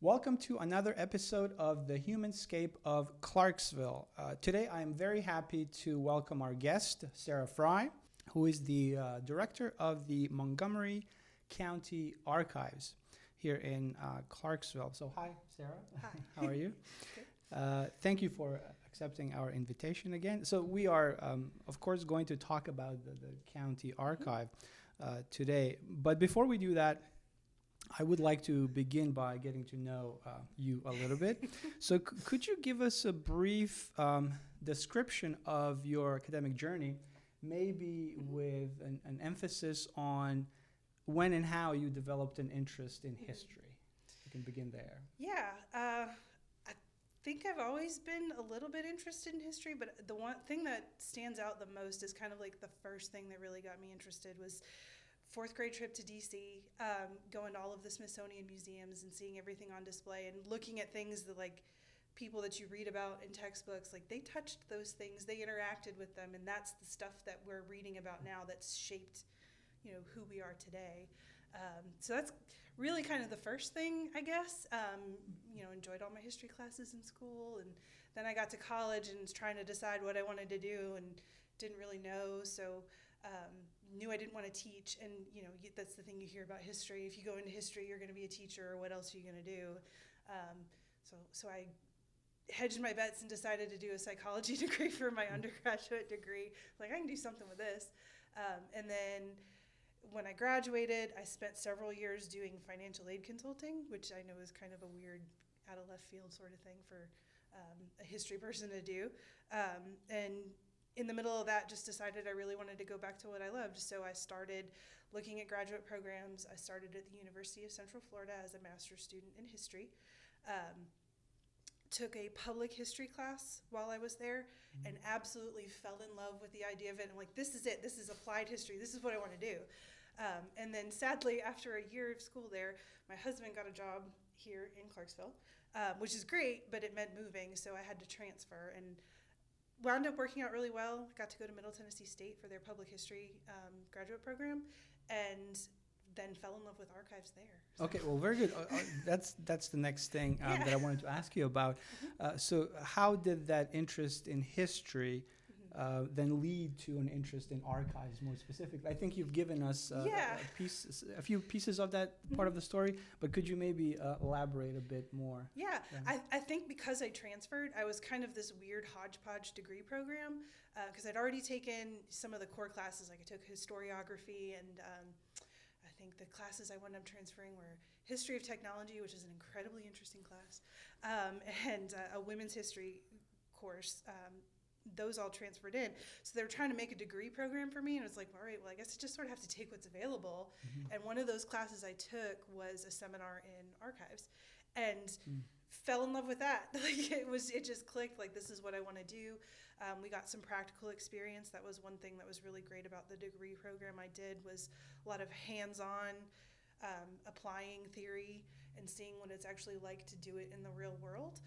Welcome to another episode of the Humanscape of Clarksville. Today I am very happy to welcome our guest, Sarah Fry, who is the director of the Montgomery County Archives here in Clarksville. So hi, Sarah. Hi. How are you? Thank you for accepting our invitation again. So we are, of course, going to talk about the county archive today. But before we do that, I would like to begin by getting to know you a little bit. So could you give us a brief description of your academic journey, maybe with an emphasis on when and how you developed an interest in history? You can begin there. Yeah, I think I've always been a little bit interested in history, but the one thing that stands out the most is kind of like the first thing that really got me interested was fourth grade trip to DC, going to all of the Smithsonian museums and seeing everything on display and looking at things that like people that you read about in textbooks, like they touched those things, they interacted with them, and that's the stuff that we're reading about now that's shaped, who we are today. So that's really kind of the first thing, I guess. Enjoyed all my history classes in school, and then I got to college and was trying to decide what I wanted to do and didn't really know, so knew I didn't want to teach, and that's the thing you hear about history. If you go into history, you're going to be a teacher, or what else are you going to do? So I hedged my bets and decided to do a psychology degree for my undergraduate degree. Like, I can do something with this. And then when I graduated, I spent several years doing financial aid consulting, which I know is kind of a weird, out of left field sort of thing for a history person to do. And in the middle of that, just decided I really wanted to go back to what I loved. So I started looking at graduate programs. I started at the University of Central Florida as a master's student in history. Took a public history class while I was there and absolutely fell in love with the idea of it. I'm like, this is it. This is applied history. This is what I want to do. And then sadly, after a year of school there, my husband got a job here in Clarksville, which is great, but it meant moving. So I had to transfer and wound up working out really well. Got to go to Middle Tennessee State for their public history graduate program, and then fell in love with archives there. So. Okay, well, very good. That's the next thing that I wanted to ask you about. So how did that interest in history then lead to an interest in archives more specifically? I think you've given us a few pieces of that part of the story, but could you maybe elaborate a bit more? Yeah, I think because I transferred, I was kind of this weird hodgepodge degree program because I'd already taken some of the core classes, like I took historiography, and I think the classes I wound up transferring were history of technology, which is an incredibly interesting class, and a women's history course. Those all transferred in. So they were trying to make a degree program for me, and it was like, all right, well, I guess I just sort of have to take what's available. And one of those classes I took was a seminar in archives, and fell in love with that. Like it just clicked, like this is what I want to do. We got some practical experience. That was one thing that was really great about the degree program I did, was a lot of hands-on applying theory and seeing what it's actually like to do it in the real world.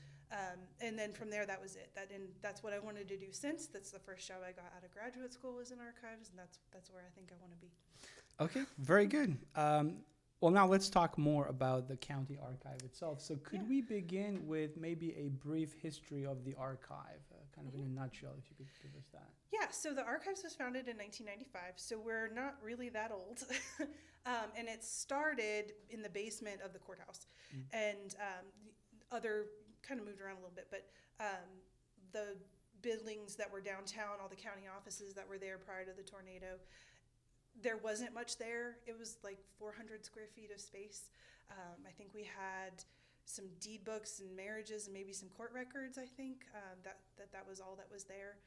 And then from there, that was it. That's what I wanted to do since. That's the first job I got out of graduate school, was in archives, and that's where I think I want to be. Okay, very good. Well, now let's talk more about the county archive itself. So could we begin with maybe a brief history of the archive, kind of in a nutshell, if you could give us that? Yeah, so the archives was founded in 1995, so we're not really that old. And it started in the basement of the courthouse. And other kind of moved around a little bit, but the buildings that were downtown, all the county offices that were there prior to the tornado, there wasn't much there. It was like 400 square feet of space. I think we had some deed books and marriages and maybe some court records, I think. That was all that was there.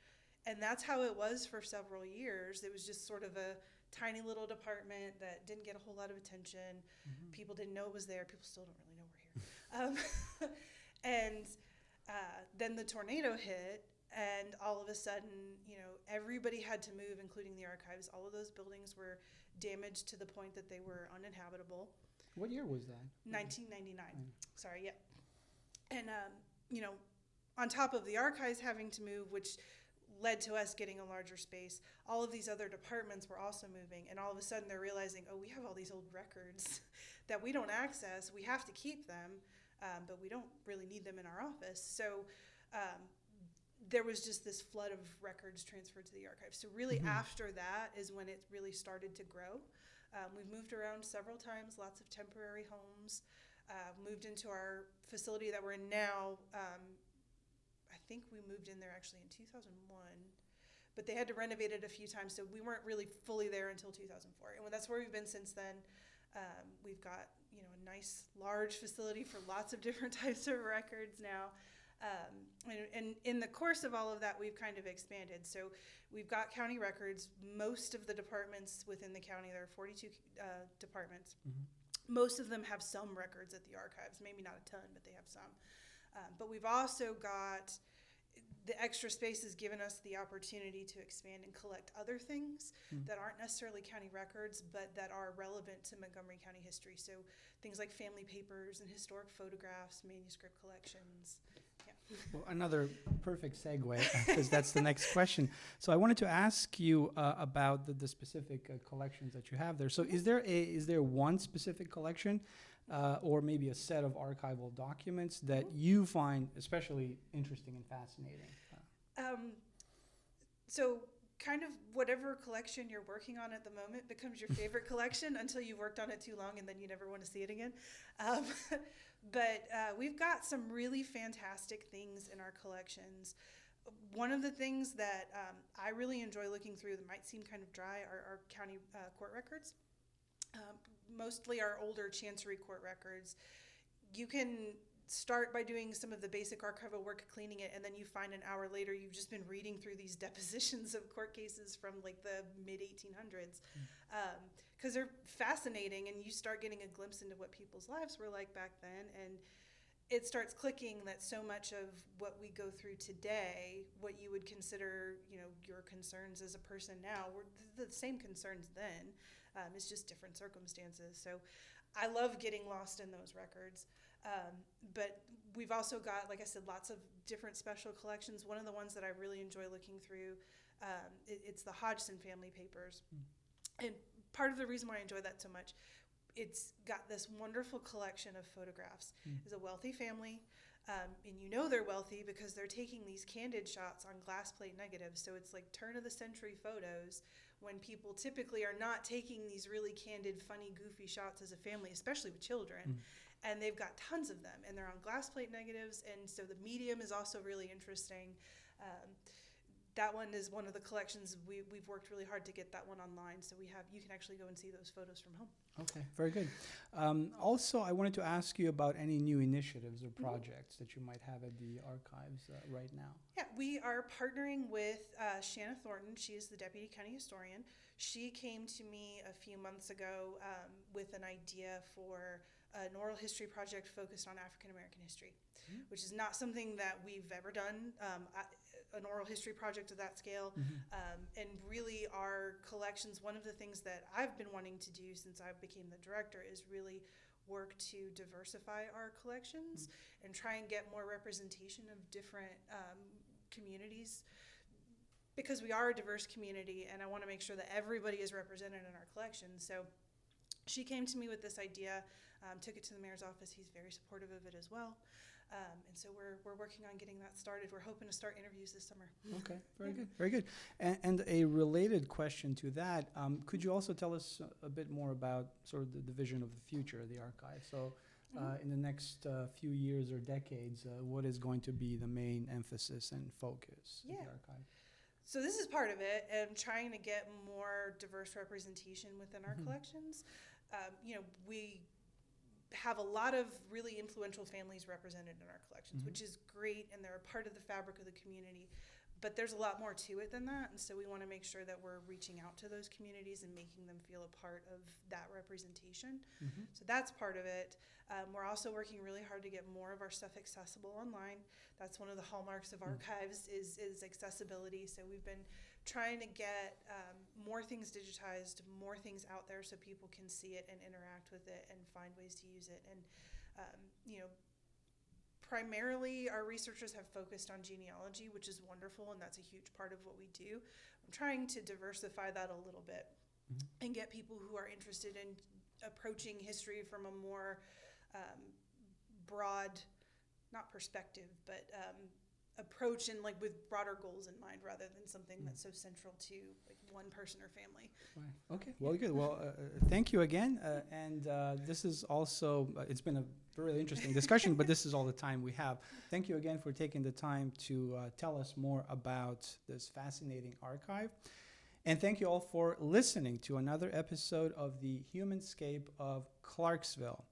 And that's how it was for several years. It was just sort of a tiny little department that didn't get a whole lot of attention. People didn't know it was there. People still don't really know we're here. And then the tornado hit, and all of a sudden, everybody had to move, including the archives. All of those buildings were damaged to the point that they were uninhabitable. What year was that? 1999. Sorry, yeah. And, on top of the archives having to move, which led to us getting a larger space, all of these other departments were also moving, and all of a sudden they're realizing, oh, we have all these old records that we don't access. We have to keep them. but we don't really need them in our office. So there was just this flood of records transferred to the archive. So really after that is when it really started to grow. We've moved around several times, lots of temporary homes, moved into our facility that we're in now. I think we moved in there actually in 2001, but they had to renovate it a few times, so we weren't really fully there until 2004. And that's where we've been since then. We've got a nice large facility for lots of different types of records now. And in the course of all of that, we've kind of expanded. So we've got county records. Most of the departments within the county, there are 42 departments. Most of them have some records at the archives, maybe not a ton, but they have some. But we've also got the extra space has given us the opportunity to expand and collect other things that aren't necessarily county records, but that are relevant to Montgomery County history. So things like family papers and historic photographs, manuscript collections. Yeah. Well, another perfect segue, because that's the next question. So I wanted to ask you about the specific collections that you have there. So is there one specific collection or maybe a set of archival documents that you find especially interesting and fascinating? So kind of whatever collection you're working on at the moment becomes your favorite collection until you've worked on it too long and then you never want to see it again. But we've got some really fantastic things in our collections. One of the things that I really enjoy looking through that might seem kind of dry are our county court records. Mostly our older chancery court records. You can start by doing some of the basic archival work, cleaning it, and then you find an hour later you've just been reading through these depositions of court cases from like the mid-1800s because they're fascinating, and you start getting a glimpse into what people's lives were like back then, and it starts clicking that so much of what we go through today, what you would consider, your concerns as a person now, were the same concerns then. It's just different circumstances. So I love getting lost in those records. But we've also got, like I said, lots of different special collections. One of the ones that I really enjoy looking through, it's the Hodgson family papers. And part of the reason why I enjoy that so much, it's got this wonderful collection of photographs. It's a wealthy family, and they're wealthy because they're taking these candid shots on glass plate negatives. So it's like turn-of-the-century photos when people typically are not taking these really candid, funny, goofy shots as a family, especially with children. And they've got tons of them, and they're on glass plate negatives, and so the medium is also really interesting. That one is one of the collections we've worked really hard to get that one online, so you can actually go and see those photos from home. Okay, very good. Also, I wanted to ask you about any new initiatives or projects that you might have at the archives right now. Yeah, we are partnering with Shanna Thornton. She is the Deputy County Historian. She came to me a few months ago with an idea for an oral history project focused on African American history, which is not something that we've ever done. An oral history project of that scale, and really our collections, one of the things that I've been wanting to do since I became the director is really work to diversify our collections and try and get more representation of different communities, because we are a diverse community and I want to make sure that everybody is represented in our collections. So she came to me with this idea, took it to the mayor's office. He's very supportive of it as well. And so we're working on getting that started. We're hoping to start interviews this summer. Okay, very good, very good. And a related question to that, could you also tell us a bit more about sort of the vision of the future of the archive? So in the next few years or decades, what is going to be the main emphasis and focus of the archive? So this is part of it, and trying to get more diverse representation within our collections. We have a lot of really influential families represented in our collections, which is great, and they're a part of the fabric of the community. But there's a lot more to it than that, and so we want to make sure that we're reaching out to those communities and making them feel a part of that representation. So that's part of it. We're also working really hard to get more of our stuff accessible online. That's one of the hallmarks of archives is accessibility. So we've been trying to get more things digitized, more things out there so people can see it and interact with it and find ways to use it. And primarily our researchers have focused on genealogy, which is wonderful, and that's a huge part of what we do. I'm trying to diversify that a little bit and get people who are interested in approaching history from a more broad, not perspective, but approach and like with broader goals in mind rather than something that's so central to like one person or family. Right. Okay. Well, good. Well, thank you again. And this is also, it's been a really interesting discussion, but this is all the time we have. Thank you again for taking the time to tell us more about this fascinating archive. And thank you all for listening to another episode of the Humanscape of Clarksville,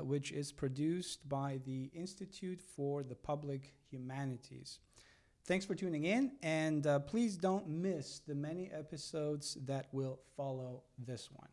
which is produced by the Institute for the Public Humanities. Thanks for tuning in, and please don't miss the many episodes that will follow this one.